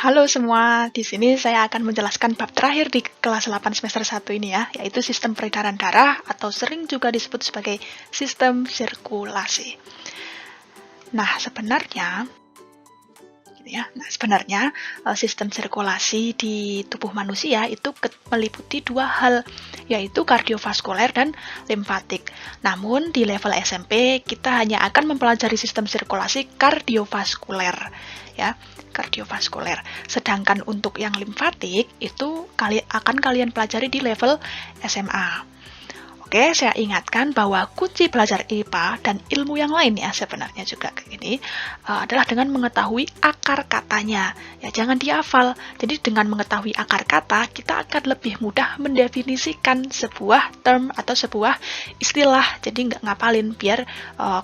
Halo semua, di sini saya akan menjelaskan bab terakhir di kelas 8 semester 1 ini ya, yaitu sistem peredaran darah atau sering juga disebut sebagai sistem sirkulasi. Nah, sebenarnya sistem sirkulasi di tubuh manusia itu meliputi dua hal, yaitu kardiovaskuler dan limfatik. Namun di level SMP kita hanya akan mempelajari sistem sirkulasi kardiovaskuler, ya, kardiovaskuler. Sedangkan untuk yang limfatik itu akan kalian pelajari di level SMA. Oke, saya ingatkan bahwa kunci belajar IPA dan ilmu yang lain ya sebenarnya juga kayak gini adalah dengan mengetahui akar katanya. Ya, jangan dihafal. Jadi dengan mengetahui akar kata, kita akan lebih mudah mendefinisikan sebuah term atau sebuah istilah. Jadi nggak ngapalin, biar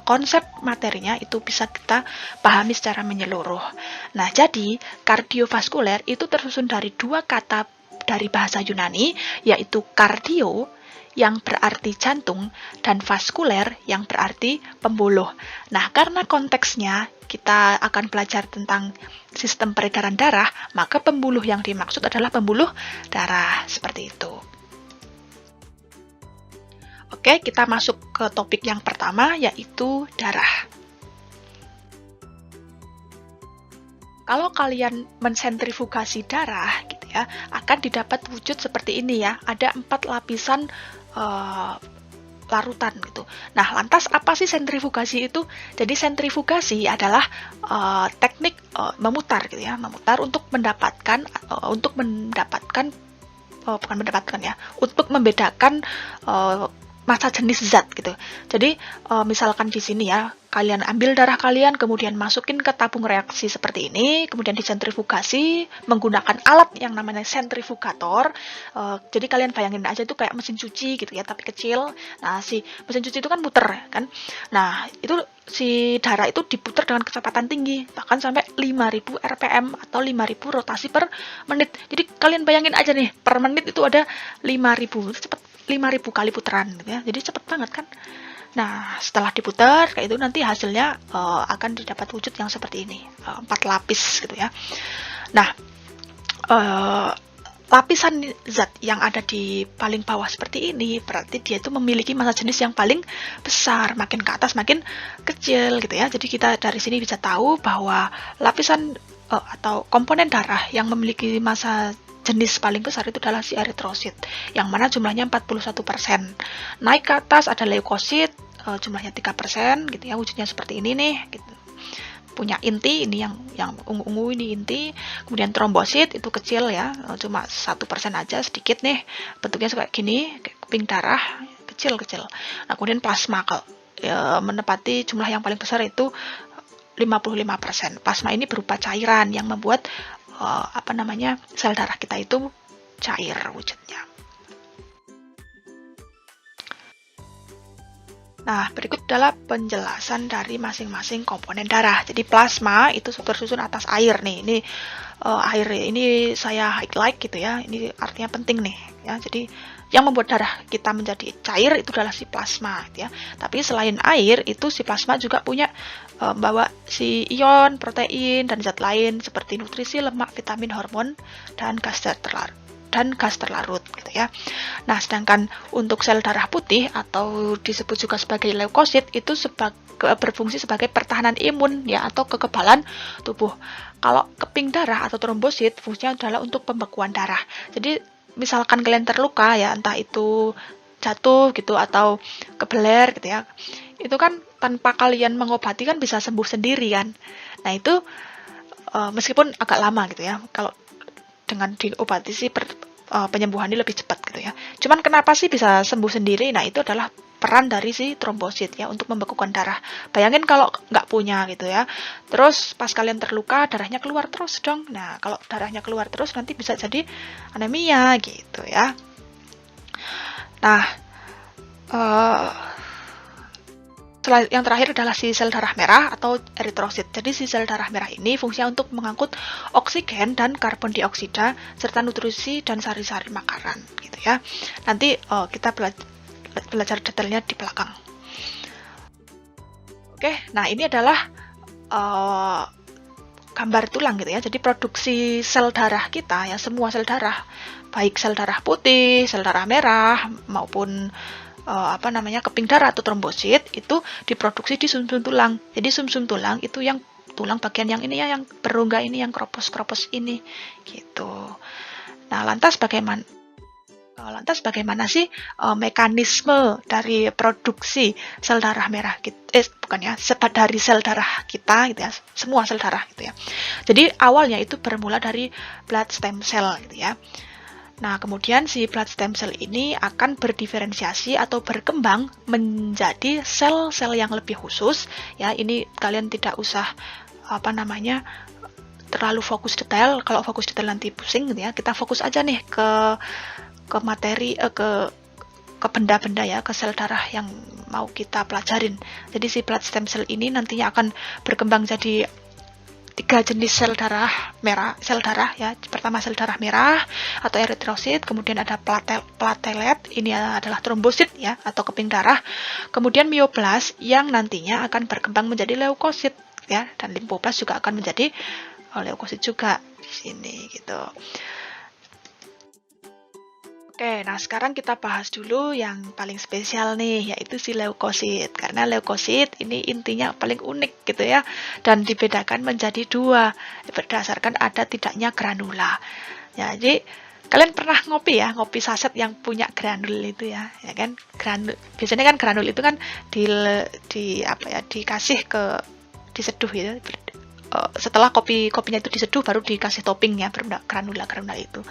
konsep materinya itu bisa kita pahami secara menyeluruh. Nah, jadi kardiovaskuler itu tersusun dari dua kata dari bahasa Yunani, yaitu kardio yang berarti jantung, dan vaskuler yang berarti pembuluh. Nah, karena konteksnya kita akan belajar tentang sistem peredaran darah, maka pembuluh yang dimaksud adalah pembuluh darah, seperti itu. Oke, kita masuk ke topik yang pertama, yaitu darah. Kalau kalian mensentrifugasi darah, gitu ya, akan didapat wujud seperti ini ya. Ada 4 lapisan larutan gitu. Nah, lantas apa sih sentrifugasi itu? Jadi sentrifugasi adalah teknik memutar gitu ya, memutar untuk membedakan massa jenis zat gitu. Jadi misalkan di sini ya, kalian ambil darah kalian, kemudian masukin ke tabung reaksi seperti ini, kemudian disentrifugasi menggunakan alat yang namanya sentrifugator. Jadi kalian bayangin aja itu kayak mesin cuci gitu ya, tapi kecil. Nah, si mesin cuci itu kan muter kan. Nah, itu si darah itu diputar dengan kecepatan tinggi, bahkan sampai 5000 rpm atau 5000 rotasi per menit. Jadi kalian bayangin aja nih, per menit itu ada 5000, cepet 5000 kali putaran gitu ya. Jadi cepet banget kan. Nah, setelah diputar kayak itu nanti hasilnya akan didapat wujud yang seperti ini, 4 lapis gitu ya. Nah, lapisan zat yang ada di paling bawah seperti ini berarti dia itu memiliki massa jenis yang paling besar, makin ke atas makin kecil gitu ya. Jadi kita dari sini bisa tahu bahwa lapisan atau komponen darah yang memiliki massa jenis paling besar itu adalah si eritrosit, yang mana jumlahnya 41%. Naik ke atas ada leukosit, jumlahnya 3% gitu ya, wujudnya seperti ini nih gitu. Punya inti, ini yang ungu-ungu ini inti. Kemudian trombosit itu kecil ya, cuma 1% aja, sedikit nih, bentuknya kayak gini, kayak kuping darah, kecil-kecil. Nah, kemudian plasma menepati jumlah yang paling besar itu 55%. Plasma ini berupa cairan yang membuat sel darah kita itu cair wujudnya. Nah, berikut adalah penjelasan dari masing-masing komponen darah. Jadi plasma itu tersusun atas air nih. Ini air ini saya highlight gitu ya. Ini artinya penting nih ya. Jadi yang membuat darah kita menjadi cair itu adalah si plasma gitu ya. Tapi selain air itu si plasma juga punya membawa si ion, protein dan zat lain seperti nutrisi, lemak, vitamin, hormon dan gas terlarut gitu ya. Nah, sedangkan untuk sel darah putih atau disebut juga sebagai leukosit itu berfungsi sebagai pertahanan imun ya atau kekebalan tubuh. Kalau keping darah atau trombosit fungsinya adalah untuk pembekuan darah. Jadi misalkan kalian terluka ya, entah itu jatuh gitu atau kebeler gitu ya, itu kan tanpa kalian mengobati kan bisa sembuh sendiri kan. Nah, itu meskipun agak lama gitu ya, kalau dengan diobati sih penyembuhannya lebih cepat gitu ya. Cuman kenapa sih bisa sembuh sendiri? Nah, itu adalah peran dari si trombosit ya untuk membekukan darah. Bayangin kalau nggak punya gitu ya, terus pas kalian terluka darahnya keluar terus dong. Nah, kalau darahnya keluar terus nanti bisa jadi anemia gitu ya. Nah, yang terakhir adalah si sel darah merah atau eritrosit. Jadi si sel darah merah ini fungsinya untuk mengangkut oksigen dan karbon dioksida serta nutrisi dan sari-sari makanan gitu ya. Nanti kita belajar detailnya di belakang. Oke, nah ini adalah gambar tulang gitu ya. Jadi produksi sel darah kita ya, semua sel darah, baik sel darah putih, sel darah merah maupun keping darah atau trombosit itu diproduksi di sumsum tulang. Jadi sumsum tulang itu yang tulang bagian yang ini ya, yang berongga ini, yang kropos-kropos ini gitu. Nah, lantas bagaimana sih mekanisme dari produksi sel darah merah dari sel darah kita gitu ya, semua sel darah gitu ya. Jadi awalnya itu bermula dari blood stem cell gitu ya. Nah, kemudian si blood stem cell ini akan berdiferensiasi atau berkembang menjadi sel-sel yang lebih khusus ya. Ini kalian tidak usah terlalu fokus detail. Kalau fokus detail nanti pusing gitu ya. Kita fokus aja nih ke materi ke benda-benda ya, ke sel darah yang mau kita pelajarin. Jadi si blood stem cell ini nantinya akan berkembang jadi 3 jenis sel darah ya. Pertama sel darah merah atau eritrosit, kemudian ada platelet, ini adalah trombosit ya atau keping darah. Kemudian mioblas yang nantinya akan berkembang menjadi leukosit ya, dan limfoblas juga akan menjadi leukosit juga di sini gitu. Oke, nah sekarang kita bahas dulu yang paling spesial nih, yaitu si leukosit. Karena leukosit ini intinya paling unik gitu ya, dan dibedakan menjadi 2 berdasarkan ada tidaknya granula. Ya, jadi kalian pernah ngopi saset yang punya granul itu ya kan? Biasanya kan granul itu kan dikasih diseduh gitu. Setelah kopinya itu diseduh baru dikasih topping ya, granula itu.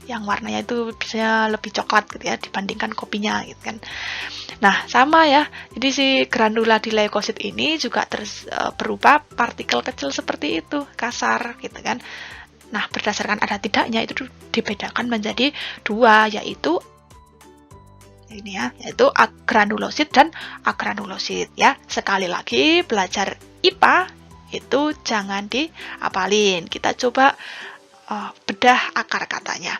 Yang warnanya itu biasanya lebih coklat gitu ya dibandingkan kopinya gitu kan. Nah, sama ya. Jadi si granula di leukosit ini juga berupa partikel kecil seperti itu, kasar gitu kan. Nah, berdasarkan ada tidaknya itu dibedakan menjadi 2, yaitu agranulosit dan agranulosit ya. Sekali lagi belajar IPA itu jangan diapalin. Kita coba bedah akar katanya.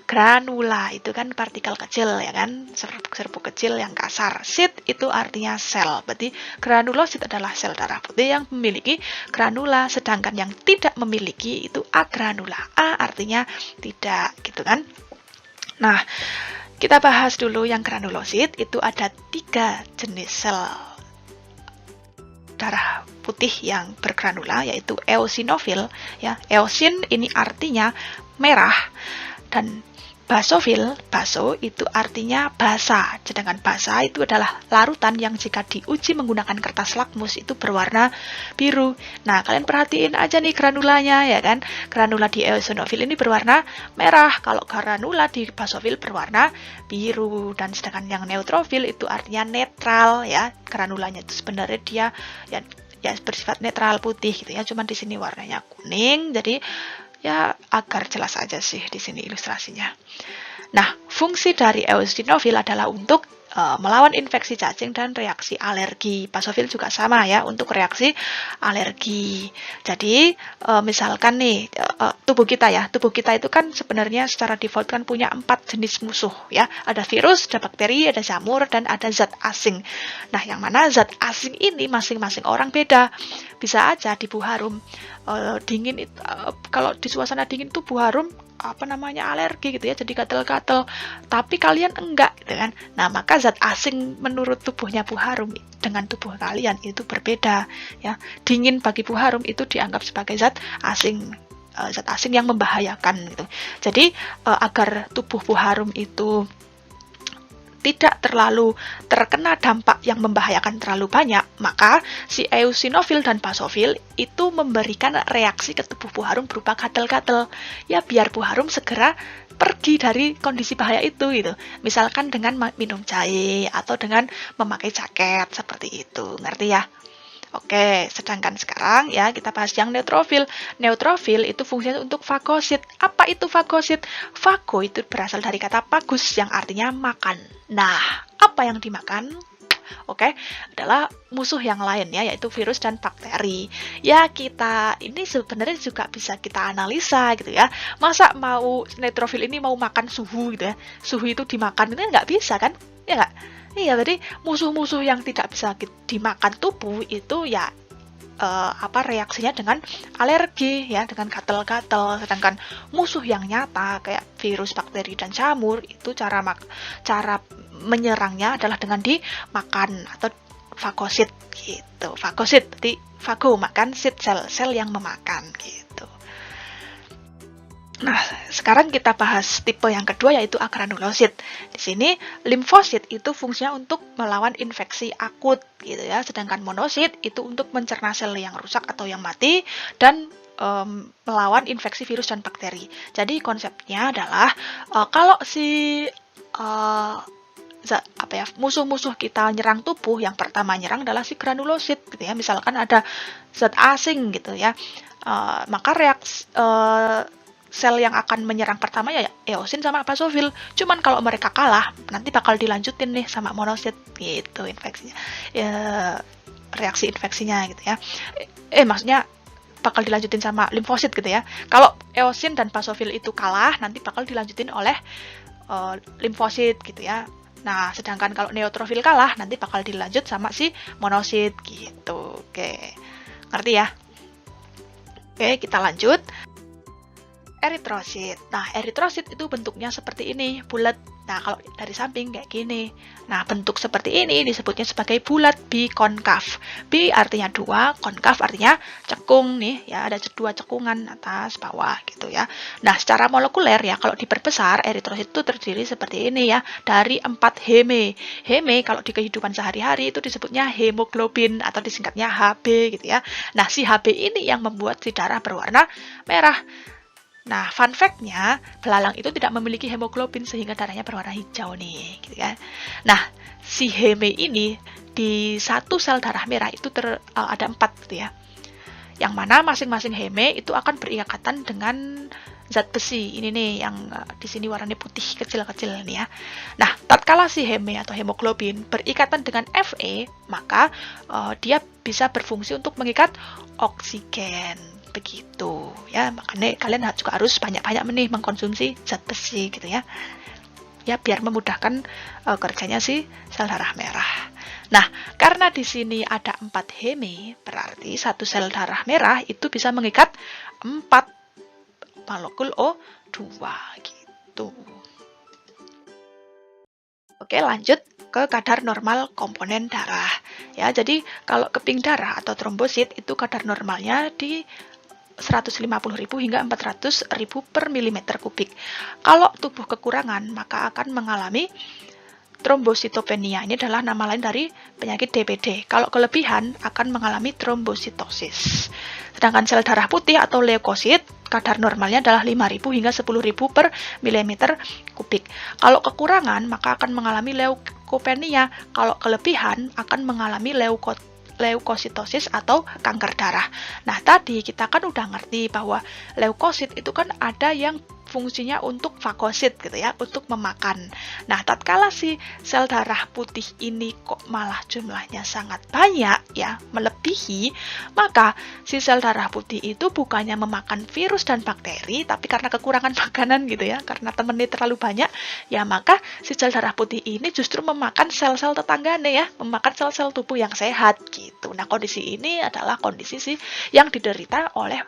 Granula itu kan partikel kecil ya kan, serbuk-serbuk kecil yang kasar. Sit itu artinya sel. Berarti granulosit adalah sel darah putih yang memiliki granula, sedangkan yang tidak memiliki itu agranula. A artinya tidak gitu kan. Nah, kita bahas dulu yang granulosit. Itu ada 3 jenis sel darah putih yang bergranula, yaitu eosinofil ya. Eosin ini artinya merah, dan baso itu artinya basa. Sedangkan basa itu adalah larutan yang jika diuji menggunakan kertas lakmus itu berwarna biru. Nah, kalian perhatiin aja nih granulanya ya kan. Granula di eosinofil ini berwarna merah, kalau granula di basofil berwarna biru. Dan sedangkan yang neutrofil itu artinya netral ya. Granulanya itu sebenarnya dia ya bersifat netral putih gitu ya. Cuman di sini warnanya kuning. Jadi ya agar jelas aja sih di sini ilustrasinya. Nah, fungsi dari eosinofil adalah untuk melawan infeksi cacing dan reaksi alergi. Basofil juga sama ya, untuk reaksi alergi. Jadi misalkan nih tubuh kita itu kan sebenarnya secara default kan punya 4 jenis musuh ya. Ada virus, ada bakteri, ada jamur, dan ada zat asing. Nah, yang mana zat asing ini masing-masing orang beda. Bisa aja di buah harum dingin itu, kalau di suasana dingin tuh buah harum alergi gitu ya, jadi gatel-gatel, tapi kalian enggak gitu kan. Nah, maka zat asing menurut tubuhnya buah harum dengan tubuh kalian itu berbeda ya. Dingin bagi buah harum itu dianggap sebagai zat asing yang membahayakan gitu. Jadi agar tubuh buah harum itu tidak terlalu terkena dampak yang membahayakan terlalu banyak, maka si eosinofil dan basofil itu memberikan reaksi ke tubuh buah harum berupa gatel-gatel. Ya, biar buah harum segera pergi dari kondisi bahaya itu gitu. Misalkan dengan minum jahe atau dengan memakai jaket seperti itu. Ngerti ya? Oke, sedangkan sekarang ya kita bahas yang neutrofil. Neutrofil itu fungsinya untuk fagosit. Apa itu fagosit? Fago itu berasal dari kata fagus yang artinya makan. Nah, apa yang dimakan? Oke, adalah musuh yang lain ya, yaitu virus dan bakteri. Ya, kita ini sebenarnya juga bisa kita analisa gitu ya. Masa mau neutrofil ini mau makan suhu gitu ya? Suhu itu dimakan, itu nggak bisa kan? Ya nggak? Iya, berarti musuh-musuh yang tidak bisa dimakan tubuh itu ya reaksinya dengan alergi ya, dengan gatal-gatal. Sedangkan musuh yang nyata kayak virus, bakteri dan jamur itu cara menyerangnya adalah dengan dimakan atau fagosit gitu. Fagosit, jadi fago makan, sit sel yang memakan gitu. Nah, sekarang kita bahas tipe yang kedua yaitu agranulosit. Di sini limfosit itu fungsinya untuk melawan infeksi akut gitu ya, sedangkan monosit itu untuk mencerna sel yang rusak atau yang mati dan melawan infeksi virus dan bakteri. Jadi konsepnya adalah kalau si musuh-musuh kita nyerang tubuh, yang pertama nyerang adalah si granulosit gitu ya. Misalkan ada zat asing gitu ya, maka sel yang akan menyerang pertama ya eosin sama basofil. Cuman kalau mereka kalah, nanti bakal dilanjutin nih sama monosit gitu infeksinya. Reaksi infeksinya gitu ya. Maksudnya bakal dilanjutin sama limfosit gitu ya. Kalau eosin dan basofil itu kalah, nanti bakal dilanjutin oleh limfosit gitu ya. Nah, sedangkan kalau neutrofil kalah, nanti bakal dilanjut sama si monosit gitu. Oke. Ngerti ya? Oke, kita lanjut. Eritrosit. Nah, eritrosit itu bentuknya seperti ini, bulat. Nah, kalau dari samping kayak gini. Nah, bentuk seperti ini disebutnya sebagai bulat bikonkav. Bi artinya dua, konkav artinya cekung nih, ya ada dua cekungan atas bawah gitu ya. Nah, secara molekuler ya, kalau diperbesar eritrosit itu terdiri seperti ini ya, dari 4 heme. Heme kalau di kehidupan sehari-hari itu disebutnya hemoglobin atau disingkatnya Hb gitu ya. Nah, si Hb ini yang membuat si darah berwarna merah. Nah, fun fact-nya, belalang itu tidak memiliki hemoglobin sehingga darahnya berwarna hijau nih, gitu kan. Nah, si heme ini di satu sel darah merah itu ada 4 gitu ya. Yang mana masing-masing heme itu akan berikatan dengan zat besi. Ini nih yang di sini warnanya putih kecil-kecil nih ya. Nah, tatkala si heme atau hemoglobin berikatan dengan Fe, maka dia bisa berfungsi untuk mengikat oksigen. Begitu ya, makanya kalian juga harus banyak-banyak mengkonsumsi zat besi gitu ya, biar memudahkan kerjanya si sel darah merah. Nah, karena di sini ada 4 heme, berarti satu sel darah merah itu bisa mengikat 4 molekul O2 gitu. Oke, lanjut ke kadar normal komponen darah ya. Jadi kalau keping darah atau trombosit itu kadar normalnya di 150.000 hingga 400.000 per milimeter kubik. Kalau tubuh kekurangan, maka akan mengalami trombositopenia. Ini adalah nama lain dari penyakit DBD. Kalau kelebihan, akan mengalami trombositosis. Sedangkan sel darah putih atau leukosit, kadar normalnya adalah 5.000 hingga 10.000 per milimeter kubik. Kalau kekurangan, maka akan mengalami leukopenia. Kalau kelebihan, akan mengalami leukositosis atau kanker darah. Nah, tadi kita kan udah ngerti bahwa leukosit itu kan ada yang fungsinya untuk fagosit gitu ya, untuk memakan. Nah, tatkala si sel darah putih ini kok malah jumlahnya sangat banyak ya, melebihi, maka si sel darah putih itu bukannya memakan virus dan bakteri, tapi karena kekurangan makanan gitu ya, karena temennya terlalu banyak, ya maka si sel darah putih ini justru memakan sel-sel tetangganya ya, memakan sel-sel tubuh yang sehat gitu. Nah, kondisi ini adalah kondisi yang diderita oleh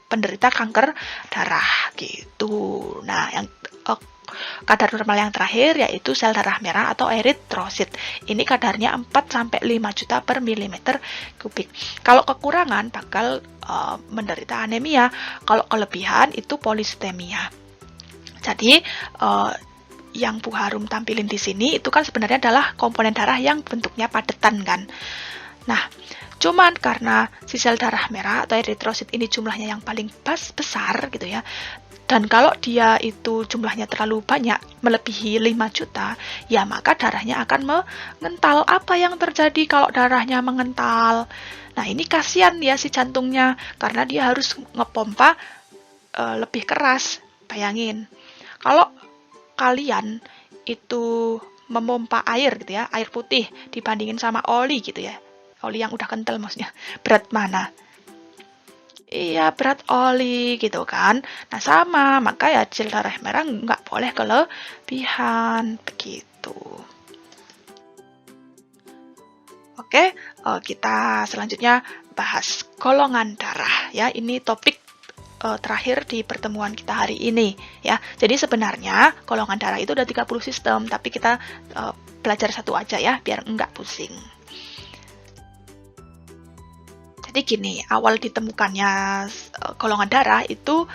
penderita kanker darah gitu. Nah, yang kadar normal yang terakhir yaitu sel darah merah atau eritrosit. Ini kadarnya 4-5 juta per milimeter kubik. Kalau kekurangan bakal menderita anemia. Kalau kelebihan itu polisitemia. Jadi yang Bu Harum tampilin di sini itu kan sebenarnya adalah komponen darah yang bentuknya padetan kan. Nah, cuman karena si sel darah merah atau eritrosit ini jumlahnya yang paling besar gitu ya, dan kalau dia itu jumlahnya terlalu banyak, melebihi 5 juta, ya maka darahnya akan mengental. Apa yang terjadi kalau darahnya mengental? Nah, ini kasihan ya si jantungnya, karena dia harus ngepompa lebih keras. Bayangin, kalau kalian itu memompa air gitu ya, air putih dibandingin sama oli gitu ya, oli yang udah kental maksudnya, berat mana? Iya, berat oli gitu kan. Nah, sama, maka ya sel darah merah nggak boleh kelebihan begitu. Oke, kita selanjutnya bahas golongan darah ya. Ini topik terakhir di pertemuan kita hari ini ya. Jadi sebenarnya golongan darah itu ada 30 sistem, tapi kita belajar satu aja ya biar enggak pusing. Jadi gini, awal ditemukannya golongan darah itu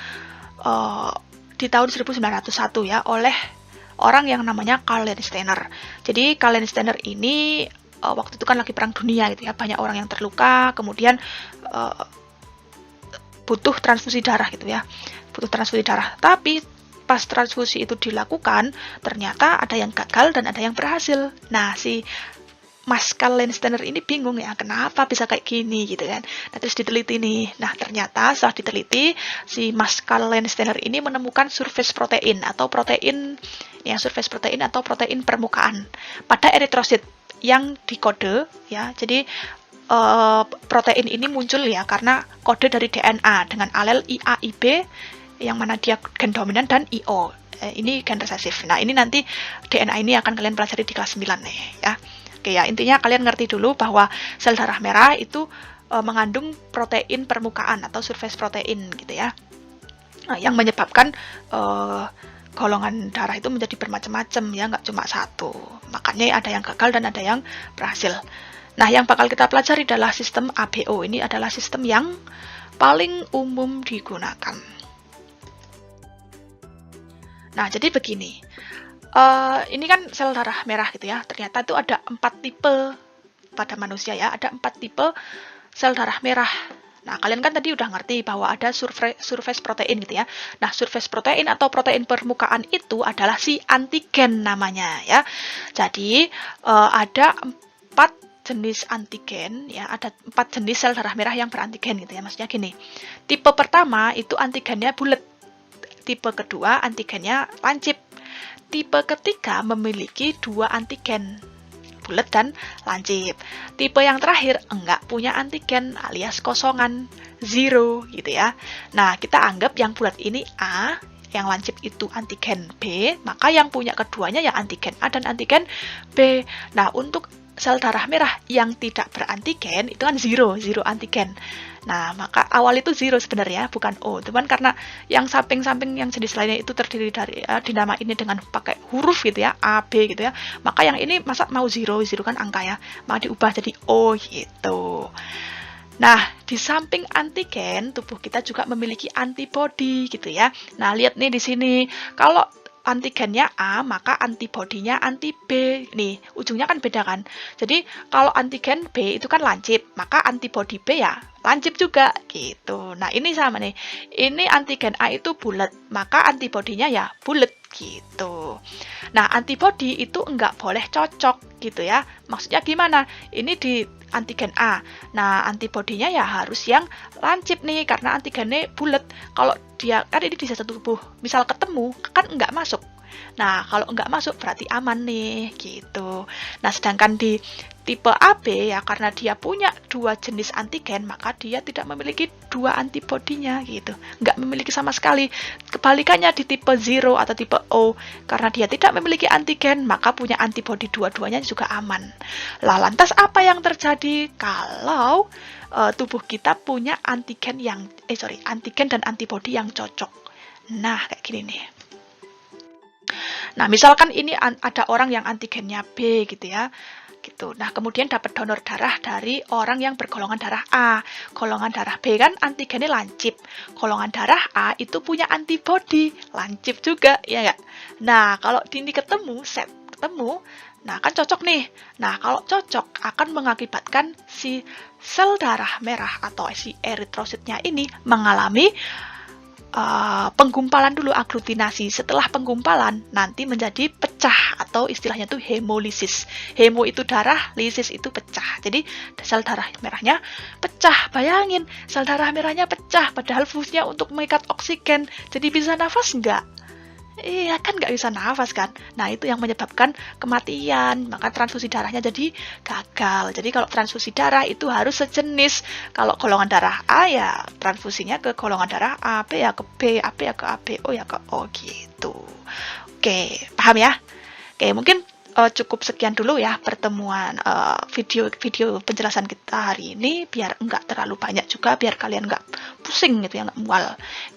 di tahun 1901 ya oleh orang yang namanya Karl Landsteiner. Jadi Karl Landsteiner ini waktu itu kan lagi perang dunia gitu ya, banyak orang yang terluka, kemudian butuh transfusi darah gitu ya, butuh transfusi darah. Tapi pas transfusi itu dilakukan, ternyata ada yang gagal dan ada yang berhasil. Nah, si Mas Karl Landsteiner ini bingung ya, kenapa bisa kayak gini gitu kan. Nah, terus diteliti nih. Nah, ternyata setelah diteliti, si Mas Karl Landsteiner ini menemukan surface protein atau protein permukaan pada eritrosit yang dikode ya. Jadi protein ini muncul ya karena kode dari DNA dengan alel IAIB yang mana dia gen dominan dan IO. Ini gen resesif. Nah, ini nanti DNA ini akan kalian pelajari di kelas 9 nih ya. Oke ya, intinya kalian ngerti dulu bahwa sel darah merah itu mengandung protein permukaan atau surface protein gitu ya. Nah, yang menyebabkan golongan darah itu menjadi bermacam-macam ya, nggak cuma satu. Makanya ada yang gagal dan ada yang berhasil. Nah, yang bakal kita pelajari adalah sistem ABO. Ini adalah sistem yang paling umum digunakan. Nah, jadi begini. Ini kan sel darah merah gitu ya. Ternyata itu ada 4 tipe pada manusia ya. Ada 4 tipe sel darah merah. Nah, kalian kan tadi udah ngerti bahwa ada surface protein gitu ya. Nah, surface protein atau protein permukaan itu adalah si antigen namanya ya. Jadi, ada 4 jenis antigen ya, ada 4 jenis sel darah merah yang berantigen gitu ya. Maksudnya gini. Tipe pertama itu antigennya bulat. Tipe kedua antigennya lancip. Tipe ketiga memiliki 2 antigen, bulat dan lancip. Tipe yang terakhir enggak punya antigen alias kosongan, zero gitu ya. Nah, kita anggap yang bulat ini A, yang lancip itu antigen B, maka yang punya keduanya ya antigen A dan antigen B. Nah, untuk sel darah merah yang tidak berantigen itu kan zero antigen. Nah, maka awal itu zero sebenarnya, bukan O. Cuman karena yang samping-samping yang jenis lainnya itu terdiri dari dinama ini dengan pakai huruf gitu ya, A, B gitu ya. Maka yang ini masa mau zero kan angka ya, maka diubah jadi O gitu. Nah, di samping antigen, tubuh kita juga memiliki antibodi gitu ya. Nah, lihat nih di sini, kalau antigennya A, maka antibodinya anti B. Nih, ujungnya kan beda kan. Jadi, kalau antigen B itu kan lancip, maka antibodi B ya lancip juga gitu. Nah, ini sama nih. Ini antigen A itu bulat, maka antibodinya ya bulat gitu. Nah, antibodi itu enggak boleh cocok gitu ya. Maksudnya gimana? Ini di antigen A. Nah, antibodinya ya harus yang lancip nih karena antigennya bulat. Kalau dia kan ini di satu tubuh, misal ketemu kan enggak masuk. Nah, kalau enggak masuk berarti aman nih gitu. Nah, sedangkan di tipe AB ya karena dia punya 2 jenis antigen, maka dia tidak memiliki 2 antibodinya gitu. Enggak memiliki sama sekali. Kebalikannya di tipe 0 atau tipe O, karena dia tidak memiliki antigen, maka punya antibodi dua-duanya juga aman. Lah, lantas apa yang terjadi kalau tubuh kita punya antigen dan antibodi yang cocok? Nah, kayak gini nih. Nah, misalkan ini ada orang yang antigennya B gitu ya. Gitu. Nah, kemudian dapat donor darah dari orang yang bergolongan darah A. Golongan darah B kan antigennya lancip. Golongan darah A itu punya antibodi, lancip juga, ya nggak? Nah, kalau ini ketemu, nah kan cocok nih. Nah, kalau cocok akan mengakibatkan si sel darah merah atau si eritrositnya ini mengalami penggumpalan dulu, aglutinasi. Setelah penggumpalan nanti menjadi pecah atau istilahnya itu hemolisis. Hemo itu darah, lisis itu pecah. Jadi sel darah merahnya pecah. Bayangin, sel darah merahnya pecah padahal fungsinya untuk mengikat oksigen. Jadi bisa nafas enggak? Iya kan nggak bisa nafas kan. Nah, itu yang menyebabkan kematian. Maka transfusi darahnya jadi gagal. Jadi kalau transfusi darah itu harus sejenis. Kalau golongan darah A ya transfusinya ke golongan darah A, B ya ke B, AB ya ke AB, O ya ke O gitu. Oke, paham ya? Oke, mungkin cukup sekian dulu ya pertemuan video penjelasan kita hari ini, biar enggak terlalu banyak juga, biar kalian enggak pusing gitu ya, enggak mual.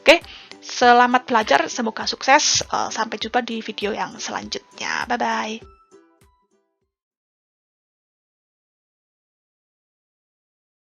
Oke, selamat belajar, semoga sukses. Sampai jumpa di video yang selanjutnya. Bye bye.